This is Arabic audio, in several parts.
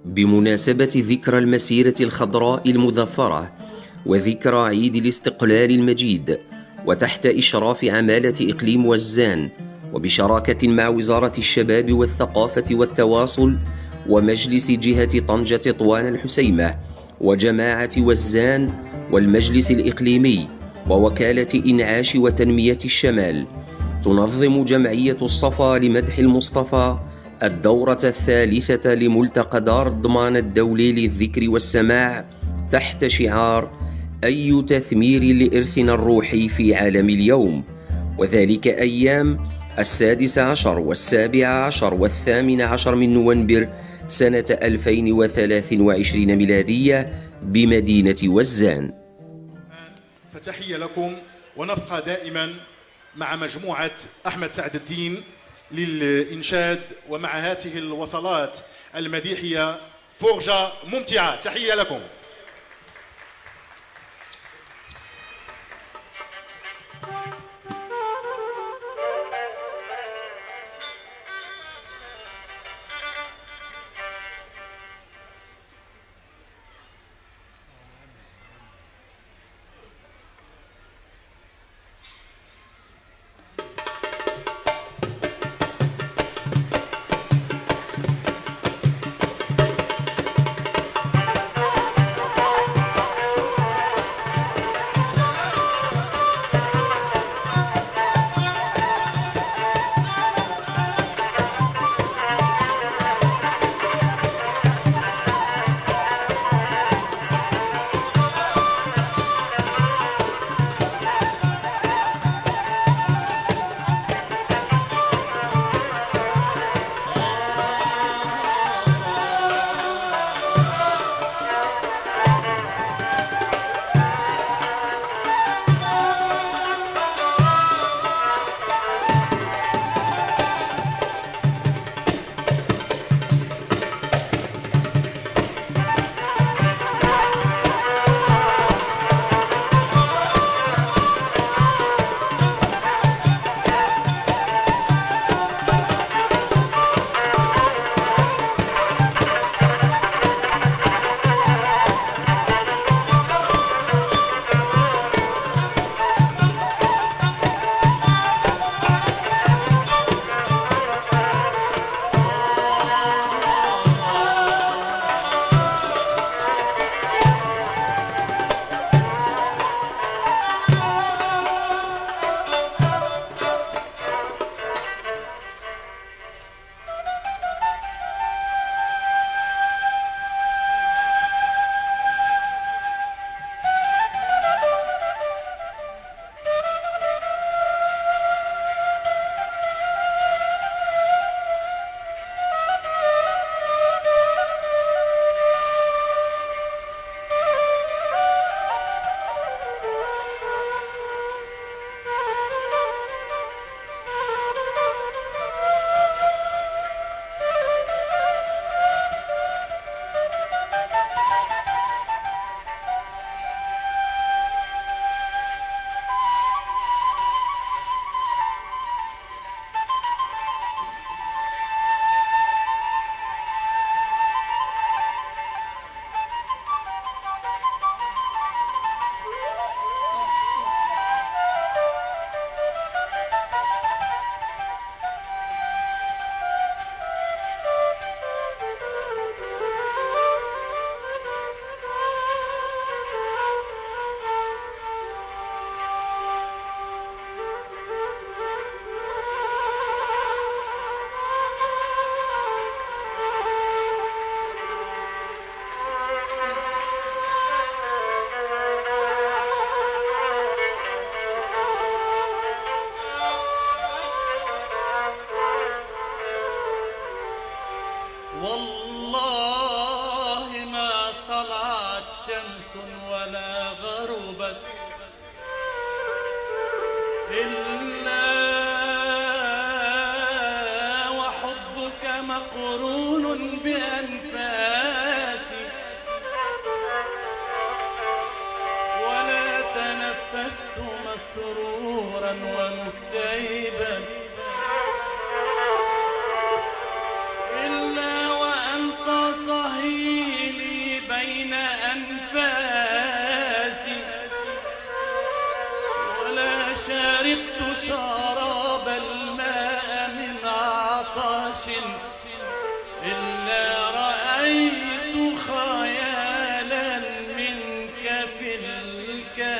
بمناسبة ذكرى المسيرة الخضراء المظفرة وذكرى عيد الاستقلال المجيد، وتحت إشراف عمالة إقليم وزان، وبشراكة مع وزارة الشباب والثقافة والتواصل ومجلس جهة طنجة طوان الحسيمة وجماعة وزان والمجلس الإقليمي ووكالة إنعاش وتنمية الشمال، تنظم جمعية الصفا لمدح المصطفى الدورة الثالثة لملتقى دار الضمان الدولي للذكر والسماع تحت شعار أي تثمير لإرثنا الروحي في عالم اليوم، وذلك أيام 16 و17 و18 من نوفمبر سنة 2023 ميلادية بمدينة وزان. فتحية لكم، ونبقى دائما مع مجموعة أحمد سعد الدين للإنشاد ومع هذه الوصلات المديحية فرجة ممتعة. تحية لكم. والله ما طلعت شمس ولا غربت إلا وحبك مقرون بأنفاسي، ولا تنفست مسرورا ومكتئبا إلا وأنت إلا رأيت خيالا منك في الكاس.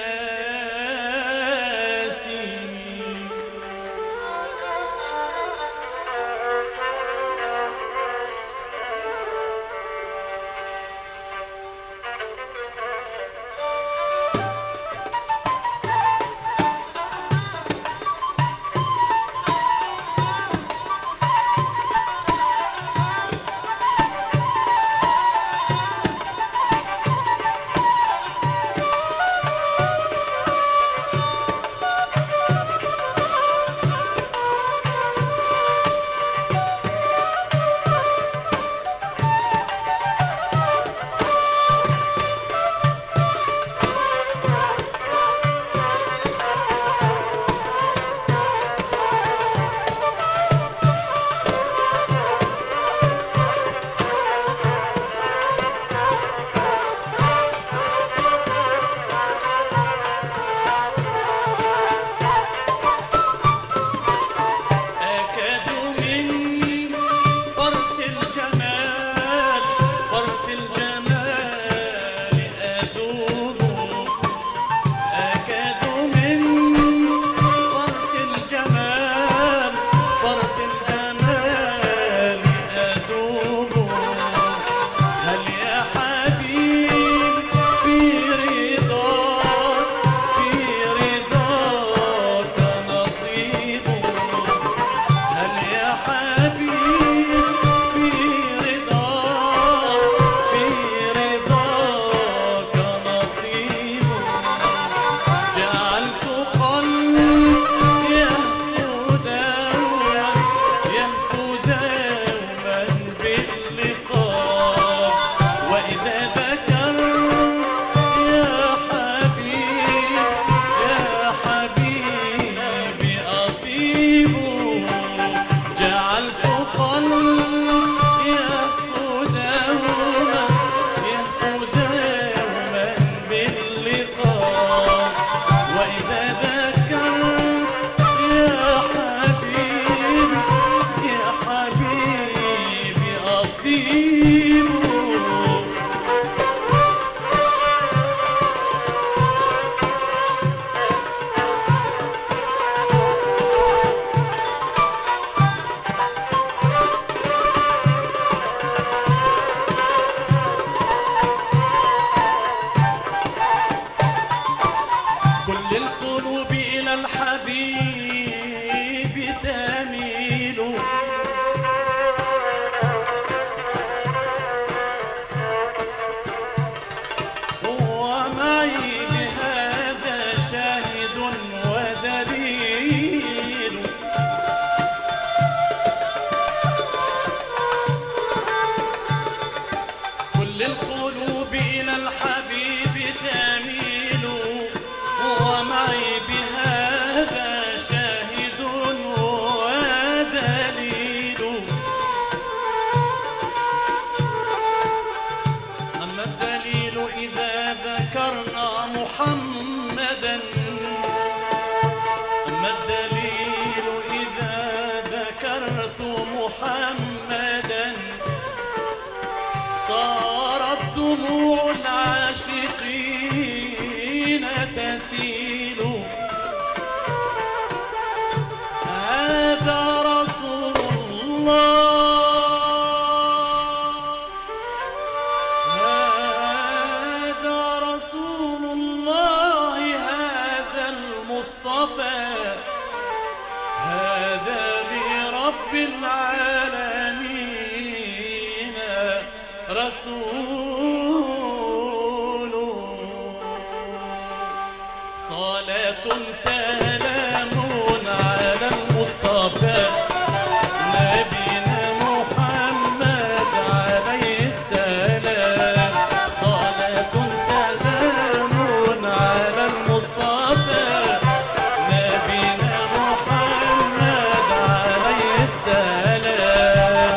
محمدا صارت دموع العاشقين تسيل. هذا رسول الله، هذا رسول الله، هذا المصطفى، هذا لرب العالمين رسول. صلاة سلام على المصطفى نبينا محمد عليه السلام. صلاة سلام على المصطفى نبينا محمد عليه السلام.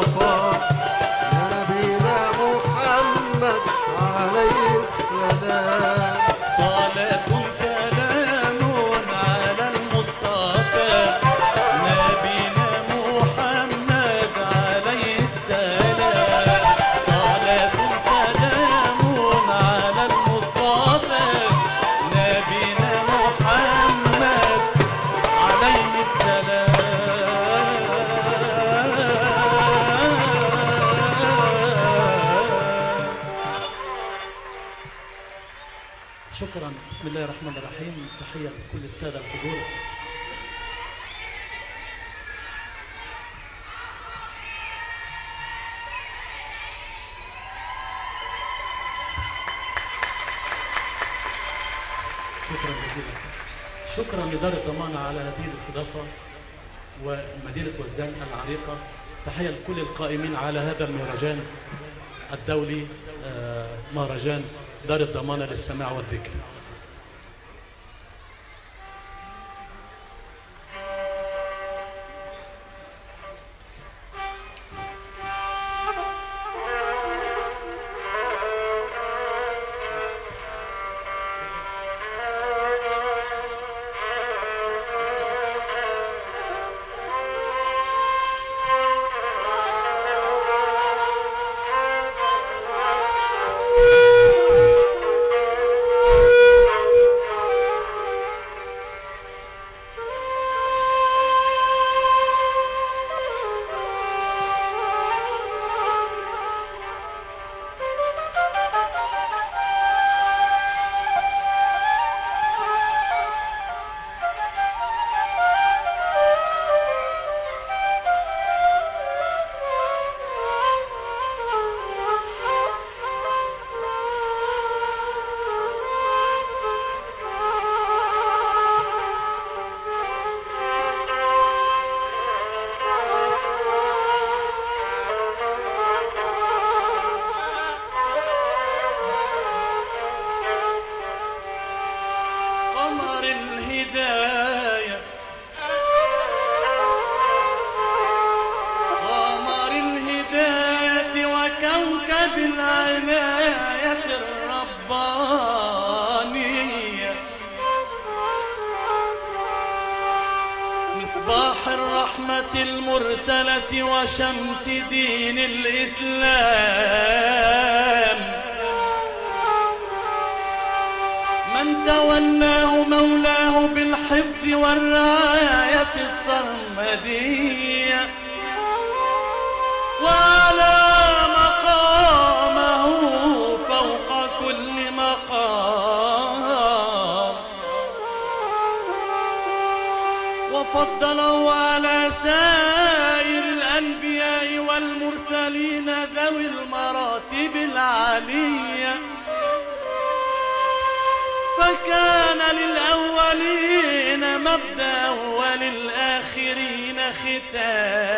المصطفى نبينا محمد عليه السلام. صلاة سلام على المصطفى نبينا محمد عليه السلام. صلاة سلام على المصطفى نبينا محمد عليه السلام. شكرا. بسم الله الرحمن الرحيم. تحية لكل السادة الحضور. شكرا جزيلا. شكرا لدار الضمانة على هذه الاستضافة ومدينة وزان العريقة. تحية لكل القائمين على هذا المهرجان الدولي، مهرجان دار الضمانة للسماع والذكر. بالعناية الربانية مصباح الرحمة المرسلة وشمس دين الإسلام من تولاه مولاه بالحفظ والرعاية السرمدية وعلى مقامه فوق كل مقام وفضله على سائر الأنبياء والمرسلين ذوي المراتب العالية فكان للأولين مبدأ وللآخرين ختام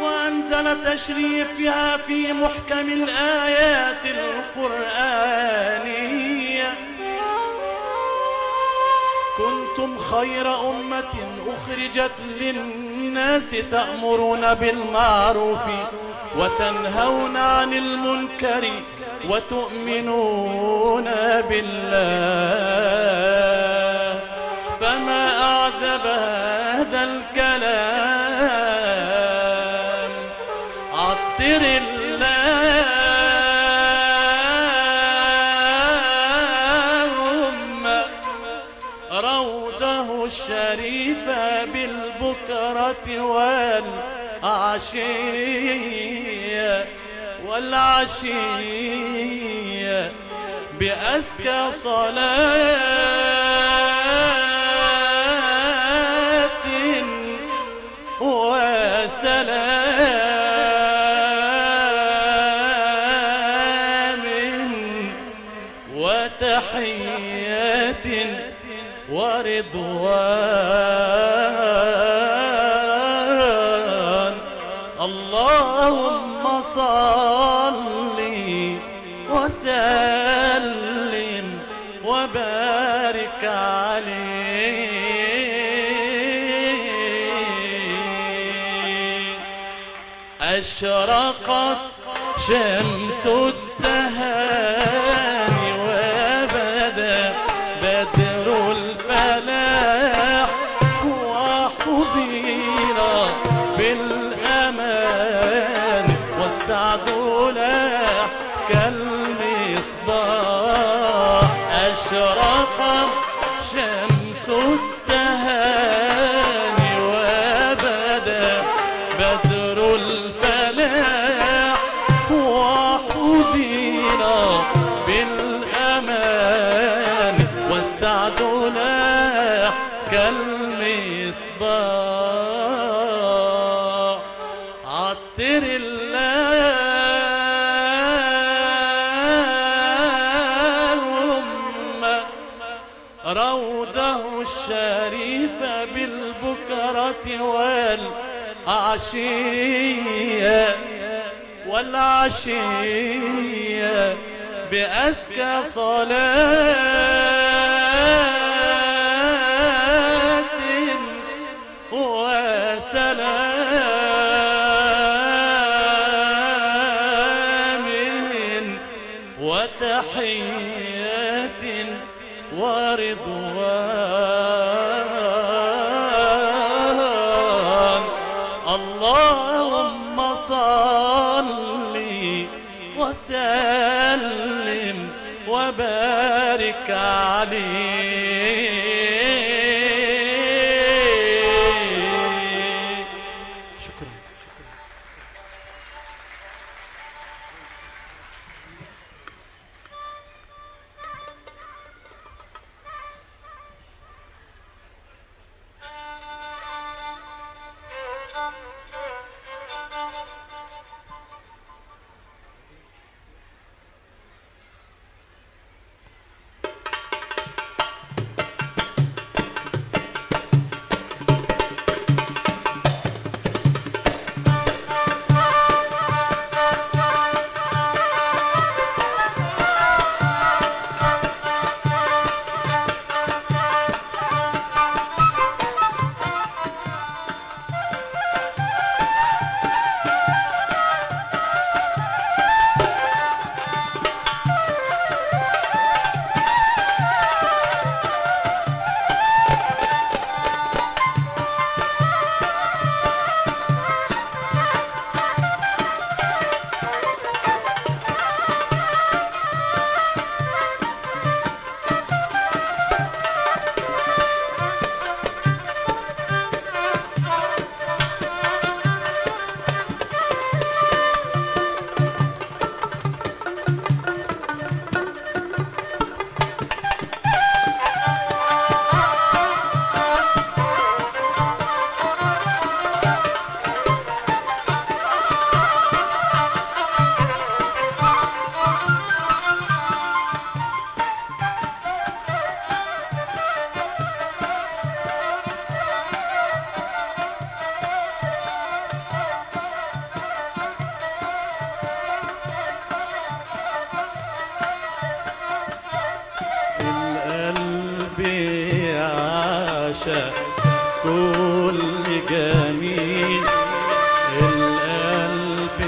وأنزل تشريفها في محكم الآيات القرآنية كنتم خير أمة أخرجت للناس تأمرون بالمعروف وتنهون عن المنكر وتؤمنون بالله فما أعذب هذا الكلام عطر اللهم روضه الشريف بالبكرة والعشية بأزكى صلاة وسلام وتحية ورضوان اللهم صل وسلم وبارك عليه أشرقت شمس التهاني وبدا بدر الفلاح وحظينا بالأمان والسعد لاح كالمصباح أشرقت شمس التهاني وبدا بدر الفلاح وحظينا بالأمان والسعد لاح كالمصباح عطر اللهم روضه الشريف بالبكرة والعشية بأزكى صلاة وسلام وتحيات ورضوان اللهم صل وسلم وبارك عليه. شكرا. كل جميل القلب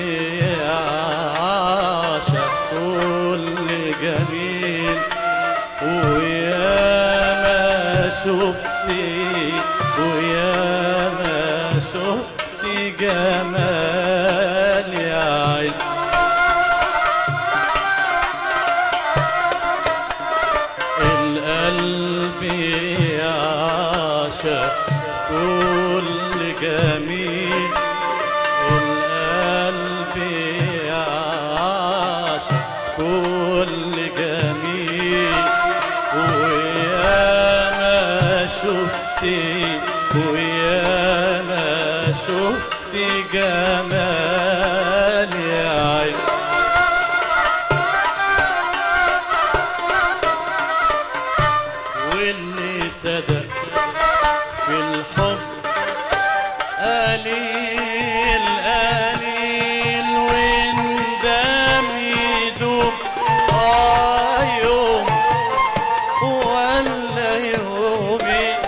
يعشق كل جميل ويا ما شفت جمال يا عين القلب يعشق كل جميل القلب يعشق كل جميل ويا ما شفت جمال يا عين واللي صدق في الحب قليل قليل وندم يدوم يوم ولا يومين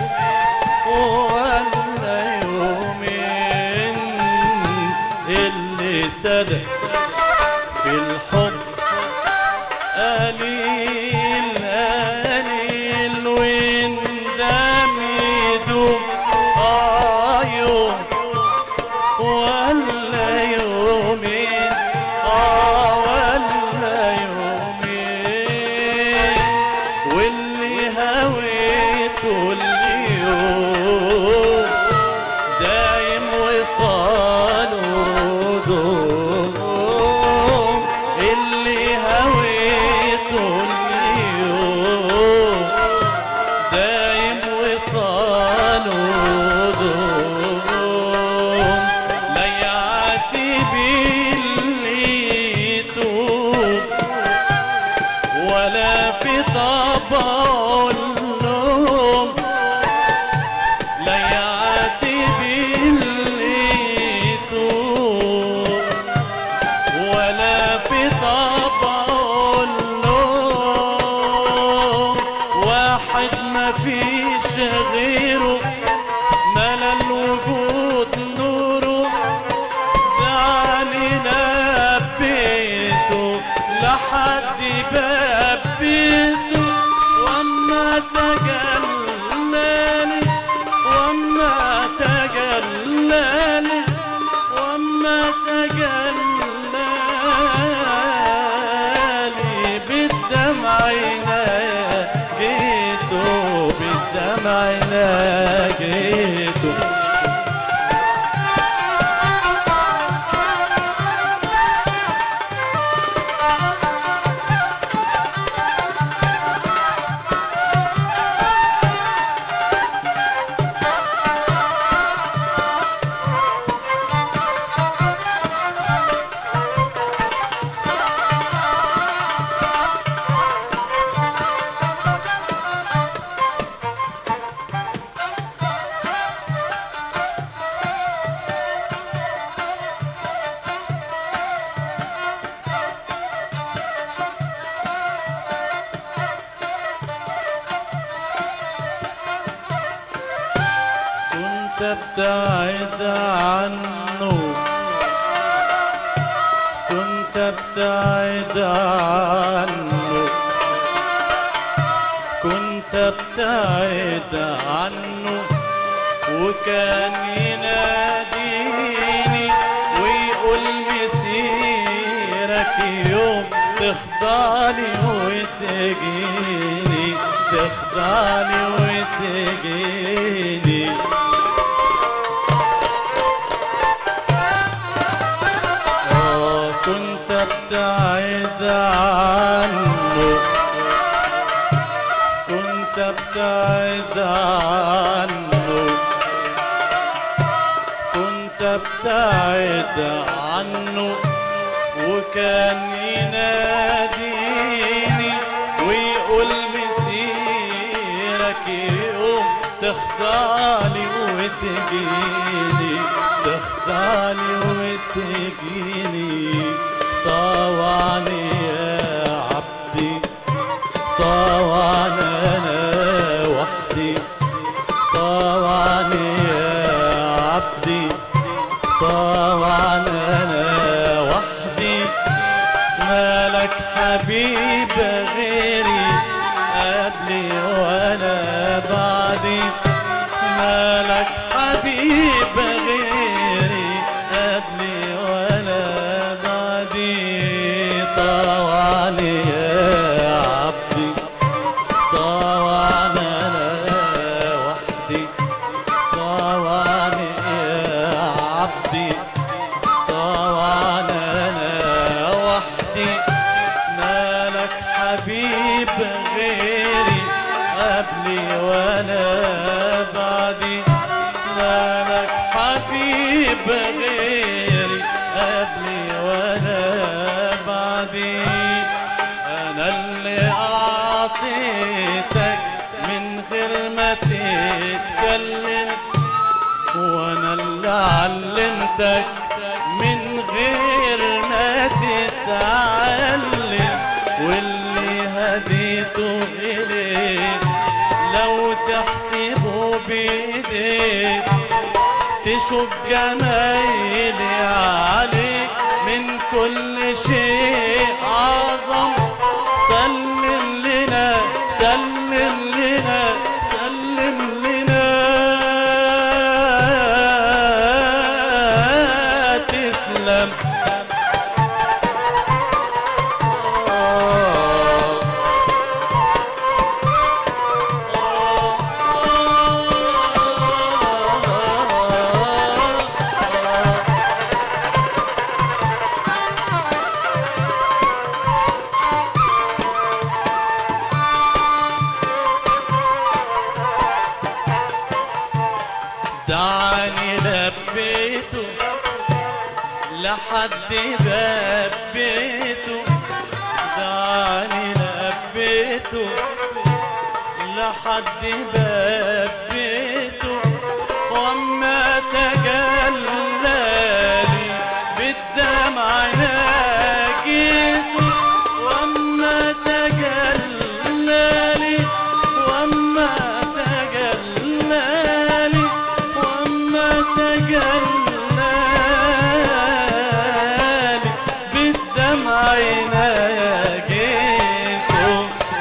ولا يومين سادة في الحب قليل قليل وندم يدوم يوم ولا يومين ولا يومين واللي هويته اليوم دايم وصاله دوم اللي هويته اليوم دايم وصاله دوم لا يعاتب اللي يتوب ولا في طبعه اللوم لا يعاتب اللي يتوب ولا في طبعه اللوم واحد ما فيش غيره ملا الوجود نوره علينا بيته لحد باب بيته واما تجلالي واما تجلالي واما تجلالي بالدمع ناجيته بالدمع ناجيته كنت ابتعد عنه كنت ابتعد عنه كنت ابتعد عنه وكان يناديني ويقول مسيرك يوم تخضعني وتجيني تخضعني وتجيني كنت ابتعد عنه كنت ابتعد عنه كنت ابتعد عنه وكان يناديني ويقول مسيرك يوم تخضعني وتجيني تخضعني وتجيني طوعني يا عبدي طوعني انا وحدي طوعني يا عبدي طوعني انا وحدي مالك حبيب غيري قبلي وانا بعدي مالك حبيب غيري قبلي وانا بعدي طوعني يا عبدي طوعني انا وحدي طوعني يا عبدي طوعني انا وحدي مالك حبيب غيري قبلي وانا بعدي مالك حبيب غيري قبلي وانا بعدي انا اللي اعطيتك من غير ما تتكلم وانا اللي علمتك من غير ما تتعلم واللي هديته اليك لو تحسبه بايديك تشوف جمايلي عليك من كل شيء أعظم. سلم لنا سلم لنا سلم لنا تسلم. دعني لبيته لحد باب بيته. دعني لبيته لحد باب بيته. وما تجلالي بالدمع ناجيته. وما تجلالي وما تجلالي وما تجلالي بالدمع ناجيته.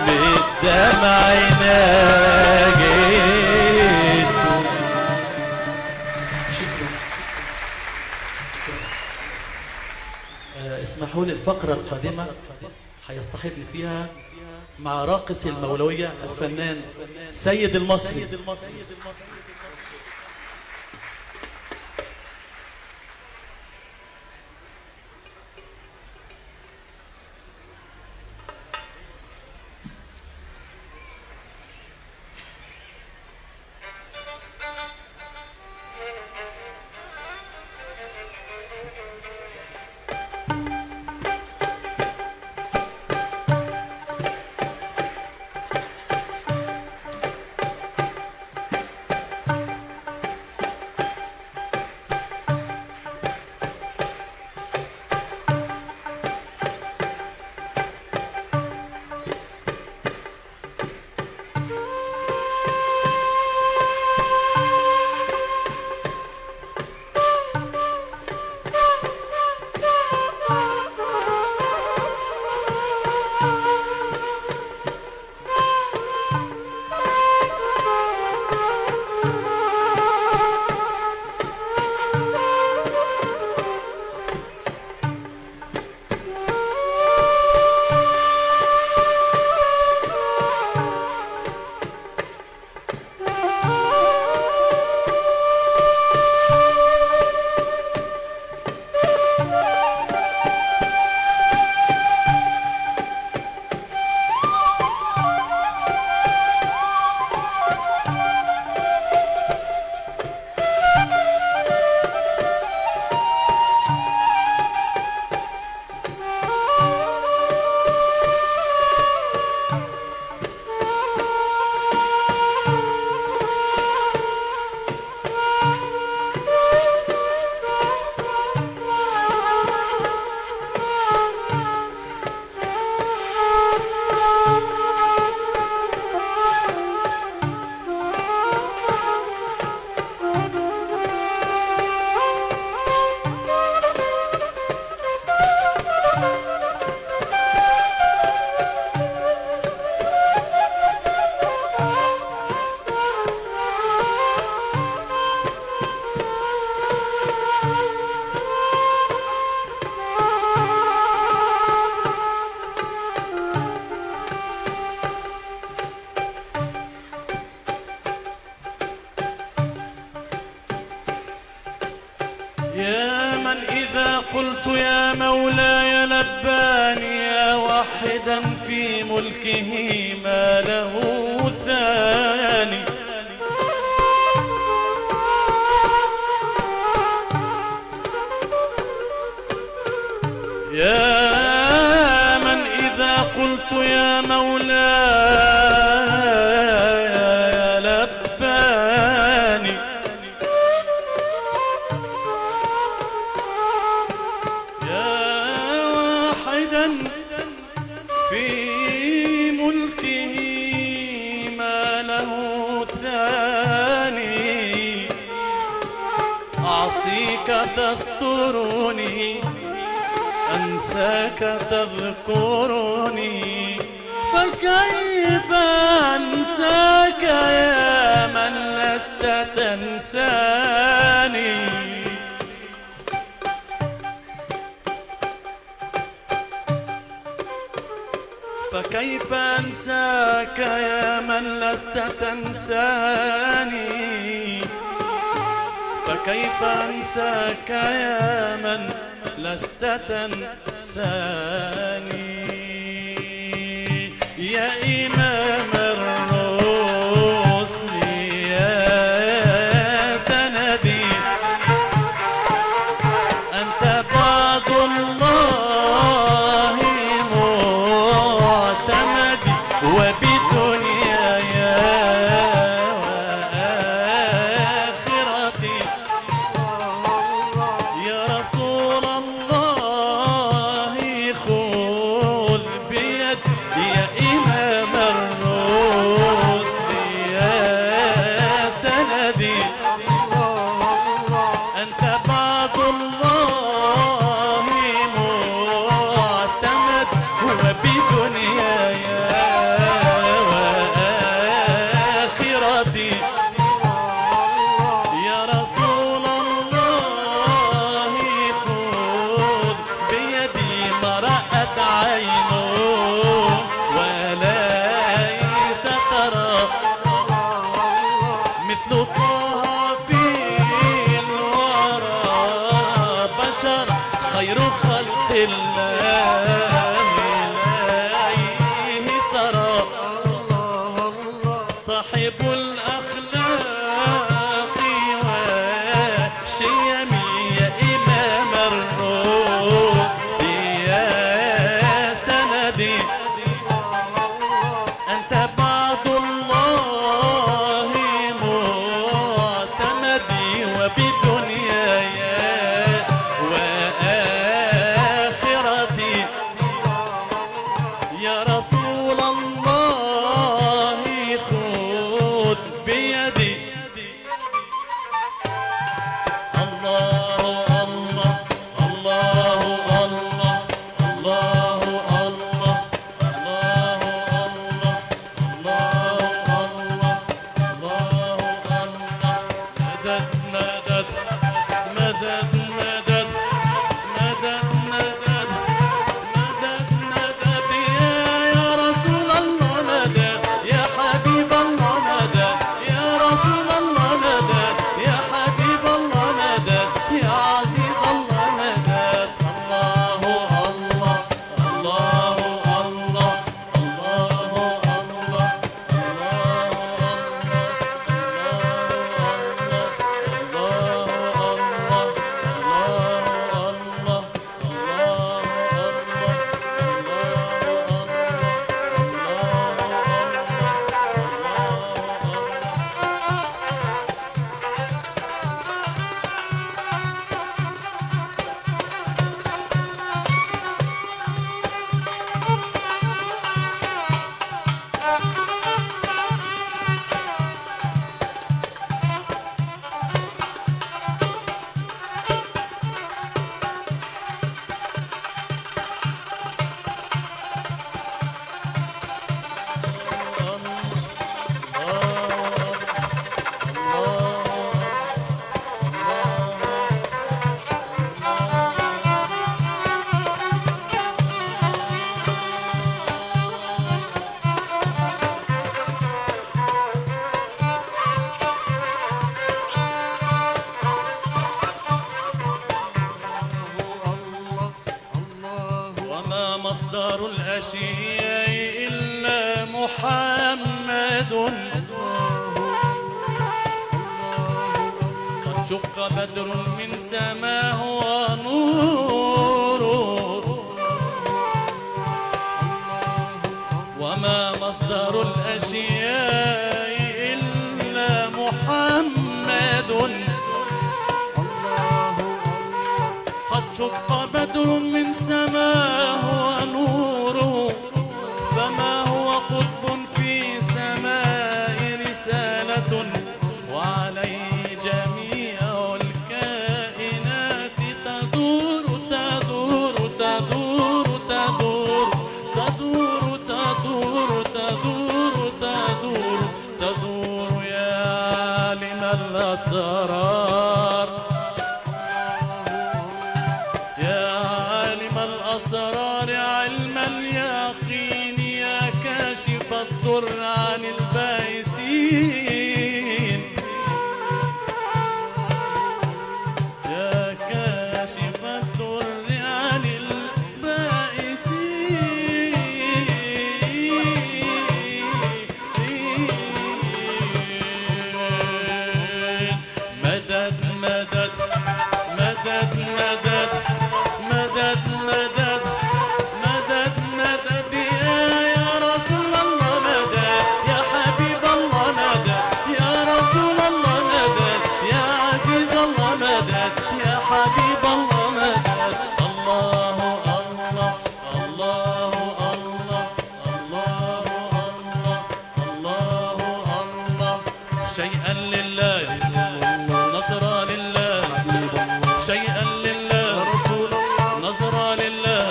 بالدمع ناجيته. اسمحوا لي الفقرة القادمة هيصطحبني فيها مع راقص المولوية الفنان سيد المصري. يا من إذا قلت يا مولاي لباني. يا واحدا في ملكه ما له ثاني. يا من إذا قلت يا مولاي لباني. في ملكه ما له ثاني. أعصيك تسترني أنساك تذكرني، فكيف أنساك يا من لست تنساني. فكيف أنساك يا من لست تنساني. فكيف أنساك يا من لست تنساني. يا إمام الرسل يا سندي، أنت بعد الله معتمدي، وبدنياي وآخرتي. يا رسول الله خذ بيدي، يا إمام الرسل يا سندي، أنت بعد الله معتمد، وبدنياي وآخرتي. يا رسول الله خذ بيدي، ما رأت عين وليس ترى مثل طه في الورى بشر، خير خلق الله إليه سرى. صاحب الأخلاق والشيم، يا إمام الرسل يا سندي، أنت بعد الله معتمدي، وبدنياي وآخرتي. يا رسول الله خذ بيدي. الله الله الله الله الله الله الله الله الله الله. مدد مدد مدد مدد مدد مدد مدد مدد. يا رسول الله مدد، يا حبيب الله مدد، يا رسول الله مدد، يا حبيب الله مدد، يا عزيز الله مدد. الله الله الله الله الله مصدر الأشياء إلا محمد. قد شق بدر من سماه ونور، وما مصدر الأشياء إلا محمد. قد شق بدر من سماه ونوره، فما هو قطب في سماء رسالة، وعليه جميع الكائنات تدور تدور تدور. الضر عن البائسين، يا كاشف الضر عن البائسين. مدد مدد مدد مدد مدد مدد مدد مدد يا رسول الله، مدد يا حبيب الله، مدد يا رسول الله، مدد يا عزيز الله، مدد يا حبيب الله، مدد. الله الله الله الله الله الله الله. شيئا لله نظرة لله، شيئا لله نظرة لله،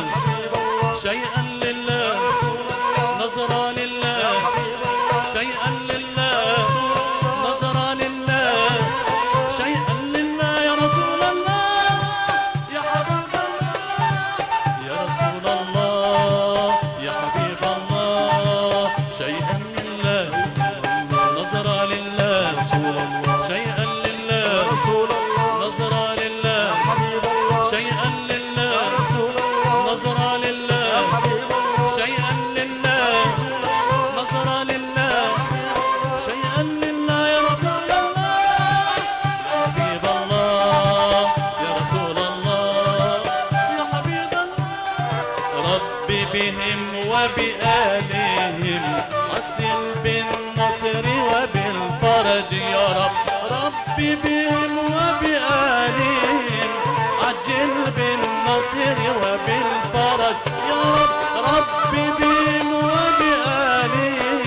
شيئا لله نظرة لله، شيئا لله نظرة لله، شيئا لله يا رسول الله يا حبيب الله، يا رسول الله يا حبيب الله. شيئا لله نظرة لله، شيئا لله نظرة لله، شيئا لله نظرة لله، شيئا لله نظرة لله، شيئا لله يا رسول الله يا حبيب الله، يا رسول الله يا حبيب الله. ربي بهم وبآلهم عسل بالنصر وبالفرج يا رب، ربي بهم وبآلهم عجل بالنصر وبالفرج يا رب، ربي بهم وبآلهم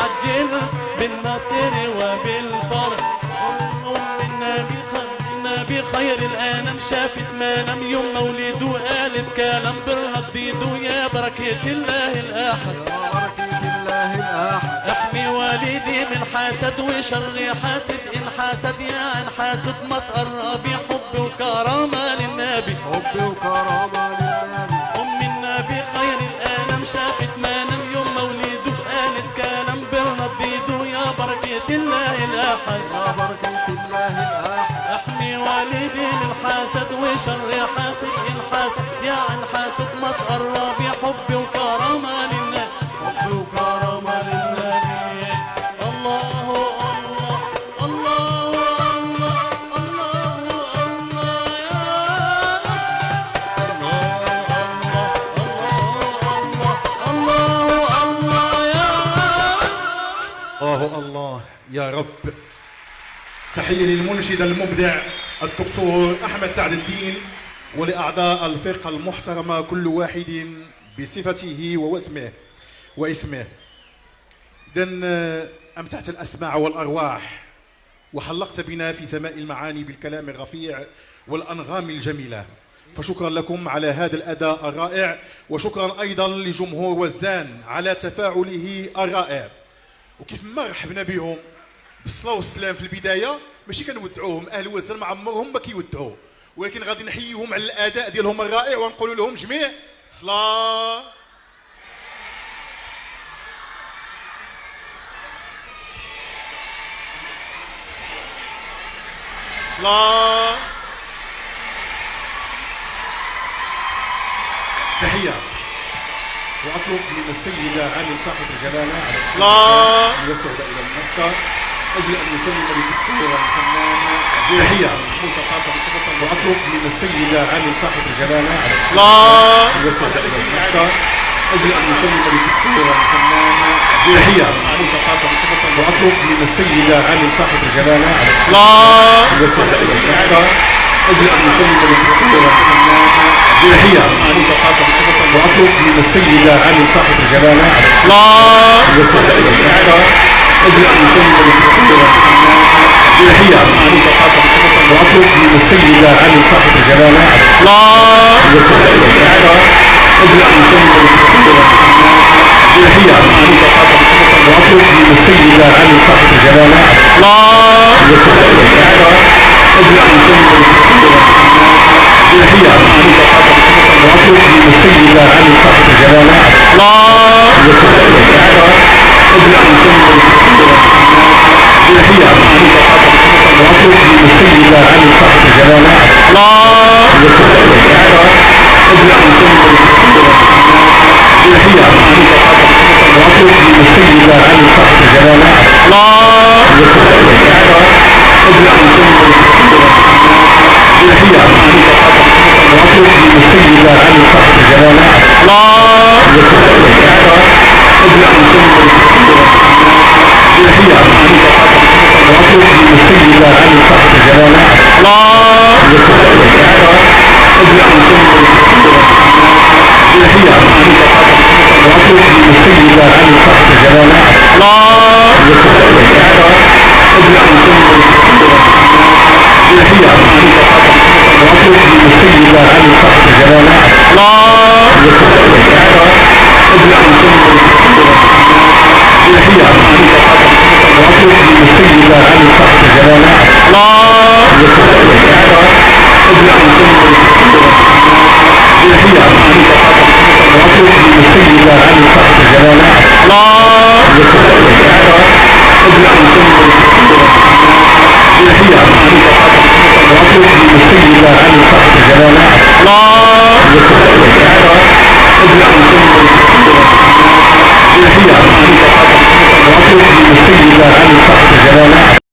عجل بالنصر وبالفرج. النبي خير الأنام شافت ما نام يوم مولده، قالت كلام بالرديده يا بركة الله الأحد، احمي والدي من حسد وشر حاسد، إن حسد يا عن حاسد ما تقربي، حب وكرامة للنبي، حب وكرامة للنبي. أم النبي خير الأنام شافت ما نام يوم مولده، قالت كلام بالرديده يا بركة الله الأحد، يا بركة الله الأحد. احمي والدي من حسد وشر حاسد، إن حسد يا عن حاسد ما تقربي، حب وكرامة للنبي، حب وكرامة للنبي. الله الله الله الله الله الله يا الله الله يا الله يا رب. تحية للمنشد المبدع الدكتور أحمد سعد الدين، ولأعضاء الفرقة المحترمة كل واحد بصفته واسمه. إذن أمتعت الأسماع والأرواح، وحلقت بنا في سماء المعاني بالكلام الرفيع والأنغام الجميلة، فشكرا لكم على هذا الأداء الرائع، وشكرا أيضا لجمهور وزان على تفاعله الرائع. وكيف ما رحبنا بهم بالصلاة والسلام في البداية، ماشي كنودعوهم، أهل وزان ما عمرهم ما كيودعوا، ولكن غادي نحييهم على الأداء ديالهم الرائع، ونقول لهم جميع صلاة صلاة. تحية. وأطلب من السيدة عامل صاحب الجلالة على الإطلاق أن يصعد إلى المنصة أجل أن يسلم للدكتور الفنان تحية ملتقطة بتفضل. وأطلب من السيدة عامل صاحب الجلالة على الإطلاق أن يصعد إلى المنصة أجل أن يسلم للدكتور الفنان تحية ملتقطة بتفضل. وأطلب من السيدة عامل صاحب الجلالة على الإطلاق أن يصعد إلى المنصة أجل أن يسلم للدكتور الفنان تحية ملتقطة بتفضل. وأطلب من السيدة عامل صاحب الجلالة على الإطلاق أن يصعد إلى المنصة أجل أن يسلم للدكتور الفنان تحية ملتقطة بتفضل. وأطلب من السيدة عامل صاحب الجلالة على الإطلاق أن يصعد إلى المنصة أجل أن يسلم للدكتور الفنان تحية ملتقطة بتفضل. وأطلب من السيدة عامل صاحب الجلالة على الإطلاق أن يصعد إلى المنصة أجل أن يسلم للدكتور الفنان تحية ملتقطة بتفضل. وأطلب من السيدة عامل صاحب الجلالة على الإطلاق أن يصعد إلى المنصة أجل علي